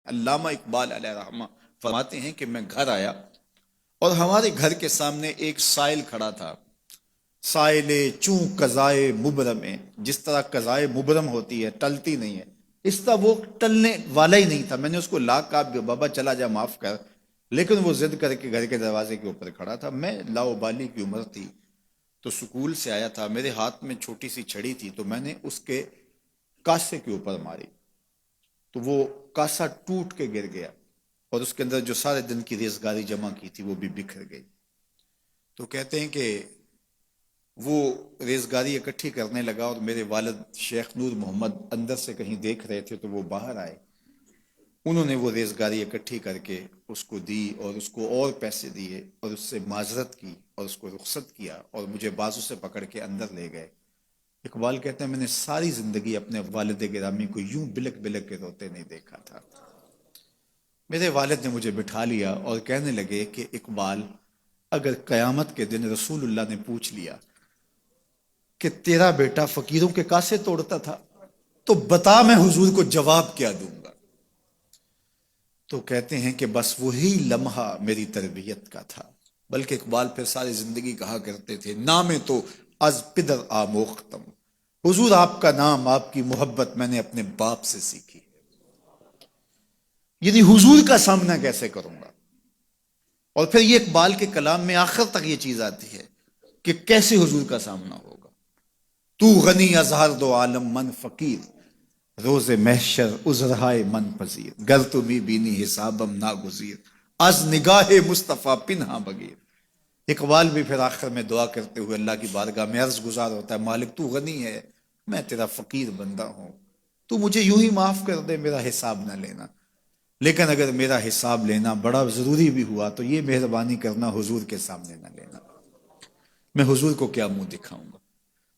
علامہ اقبال علیہ رحمہ فرماتے ہیں کہ میں گھر آیا اور ہمارے گھر کے سامنے ایک سائل کھڑا تھا. سائل چوں قضائے مبرم ہے، جس طرح قضائے مبرم ہوتی ہے، ٹلتی نہیں ہے، اس طرح وہ ٹلنے والا ہی نہیں تھا. میں نے اس کو لا کہا بابا چلا جا، معاف کر، لیکن وہ ضد کر کے گھر کے دروازے کے اوپر کھڑا تھا. میں لاؤبالی کی عمر تھی تو سکول سے آیا تھا، میرے ہاتھ میں چھوٹی سی چھڑی تھی، تو میں نے اس کے کاسے کے اوپر ماری تو وہ کاسا ٹوٹ کے گر گیا اور اس کے اندر جو سارے دن کی ریزگاری جمع کی تھی وہ بھی بکھر گئی. تو کہتے ہیں کہ وہ ریزگاری اکٹھی کرنے لگا اور میرے والد شیخ نور محمد اندر سے کہیں دیکھ رہے تھے تو وہ باہر آئے. انہوں نے وہ ریزگاری اکٹھی کر کے اس کو دی اور اس کو اور پیسے دیے اور اس سے معذرت کی اور اس کو رخصت کیا اور مجھے بازو سے پکڑ کے اندر لے گئے. اقبال کہتے ہیں میں نے ساری زندگی اپنے والد گرامی کو یوں بلک بلک کے روتے نہیں دیکھا تھا. میرے والد نے مجھے بٹھا لیا اور کہنے لگے کہ اقبال، اگر قیامت کے دن رسول اللہ نے پوچھ لیا کہ تیرا بیٹا فقیروں کے کاسے توڑتا تھا تو بتا میں حضور کو جواب کیا دوں گا. تو کہتے ہیں کہ بس وہی لمحہ میری تربیت کا تھا. بلکہ اقبال پھر ساری زندگی کہا کرتے تھے نام تو از پدر آموختم، حضور آپ کا نام، آپ کی محبت میں نے اپنے باپ سے سیکھی. یعنی حضور کا سامنا کیسے کروں گا؟ اور پھر یہ اقبال کے کلام میں آخر تک یہ چیز آتی ہے کہ کیسے حضور کا سامنا ہوگا. تو غنی از ہر دو عالم من فقیر، روز محشر عذرہائے من پذیر، گر تمی بینی حسابم ناگزیر، از نگاہ مصطفیٰ پنہا بگیر. اقبال بھی پھر آخر میں دعا کرتے ہوئے اللہ کی بارگاہ میں عرض گزار ہوتا ہے، مالک تو غنی ہے، میں تیرا فقیر بندہ ہوں، تو مجھے یوں ہی معاف کر دے، میرا حساب نہ لینا، لیکن اگر میرا حساب لینا بڑا ضروری بھی ہوا تو یہ مہربانی کرنا حضور کے سامنے نہ لینا، میں حضور کو کیا منہ دکھاؤں گا.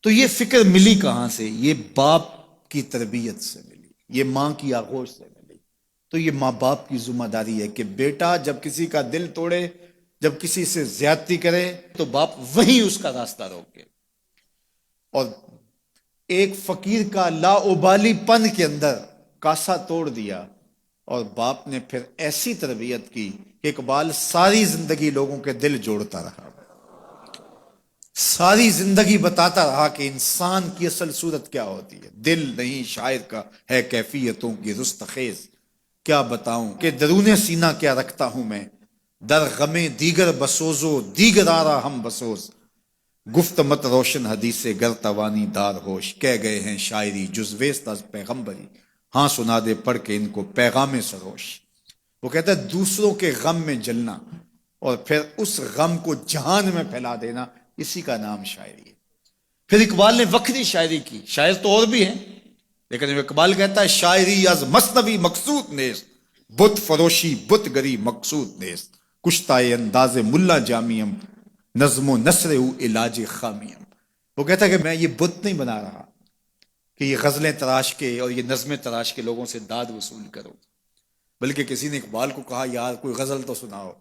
تو یہ فکر ملی کہاں سے؟ یہ باپ کی تربیت سے ملی، یہ ماں کی آغوش سے ملی. تو یہ ماں باپ کی ذمہ داری ہے کہ بیٹا جب کسی کا دل توڑے، جب کسی سے زیادتی کرے تو باپ وہیں اس کا راستہ روکے. اور ایک فقیر کا لا ابالی پن کے اندر کاسا توڑ دیا اور باپ نے پھر ایسی تربیت کی کہ اقبال ساری زندگی لوگوں کے دل جوڑتا رہا، ساری زندگی بتاتا رہا کہ انسان کی اصل صورت کیا ہوتی ہے. دل نہیں شاعر کا ہے کیفیتوں کی رستخیز، کیا بتاؤں کہ درون سینہ کیا رکھتا ہوں میں، در غم دیگر بسوزو دیگر آرا ہم بسوز، گفت مت روشن حدیث گر توانی دار ہوش، کہہ گئے ہیں شاعری جزویست از پیغمبری، ہاں سنا دے پڑھ کے ان کو پیغام سروش. وہ کہتا ہے دوسروں کے غم میں جلنا اور پھر اس غم کو جہان میں پھیلا دینا، اسی کا نام شاعری ہے. پھر اقبال نے وقتی شاعری کی، شاعر تو اور بھی ہیں، لیکن اقبال کہتا ہے شاعری از مثنوی مقصود نیست، بت فروشی بت گری مقصود نیست، کشتائے انداز ملا جامیم، نظم و نثر او علاج خامیم. وہ کہتا ہے کہ میں یہ بت نہیں بنا رہا کہ یہ غزلیں تراش کے اور یہ نظمیں تراش کے لوگوں سے داد وصول کرو، بلکہ کسی نے اقبال کو کہا یار کوئی غزل تو سناؤ،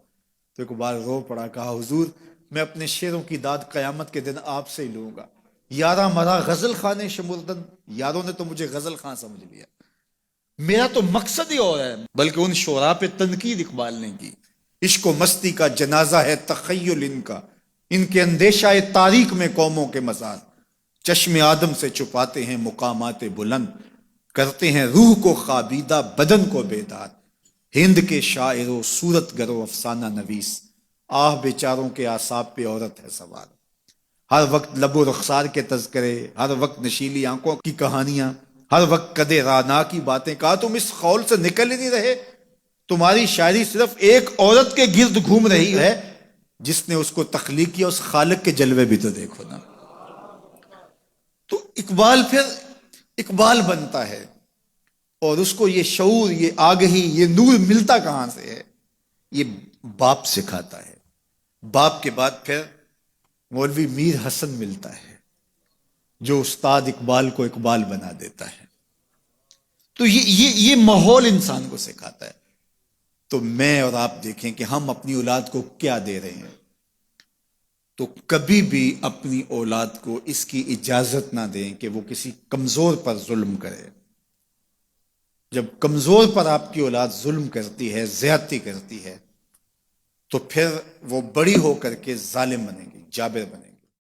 تو اقبال رو پڑا، کہا حضور میں اپنے شعروں کی داد قیامت کے دن آپ سے ہی لوں گا. یارا مرا غزل خانے شمردن، یاروں نے تو مجھے غزل خاں سمجھ لیا، میرا تو مقصد ہی اور ہے. بلکہ ان شعراء پہ تنقید اقبال نے کی، عشق و مستی کا جنازہ ہے تخیل ان کے اندیشہ تاریخ میں قوموں کے مزار، چشم آدم سے چھپاتے ہیں مقامات بلند، کرتے ہیں روح کو خوابیدہ بدن کو بیدار. ہند کے شاعر و صورت گرو افسانہ نویس، آہ بیچاروں کے اعصاب پہ عورت ہے سوار. ہر وقت لب و رخسار کے تذکرے، ہر وقت نشیلی آنکھوں کی کہانیاں، ہر وقت کدے رانا کی باتیں. کہا تم اس خول سے نکل ہی نہیں رہے، تمہاری شاعری صرف ایک عورت کے گرد گھوم رہی ہے، جس نے اس کو تخلیق کیا اس خالق کے جلوے بھی تو دیکھو نا. تو اقبال پھر اقبال بنتا ہے اور اس کو یہ شعور، یہ آگہی، یہ نور ملتا کہاں سے ہے؟ یہ باپ سکھاتا ہے. باپ کے بعد پھر مولوی میر حسن ملتا ہے جو استاد اقبال کو اقبال بنا دیتا ہے. تو یہ ماحول انسان کو سکھاتا ہے. تو میں اور آپ دیکھیں کہ ہم اپنی اولاد کو کیا دے رہے ہیں. تو کبھی بھی اپنی اولاد کو اس کی اجازت نہ دیں کہ وہ کسی کمزور پر ظلم کرے. جب کمزور پر آپ کی اولاد ظلم کرتی ہے، زیادتی کرتی ہے، تو پھر وہ بڑی ہو کر کے ظالم بنے گی، جابر بنے گی۔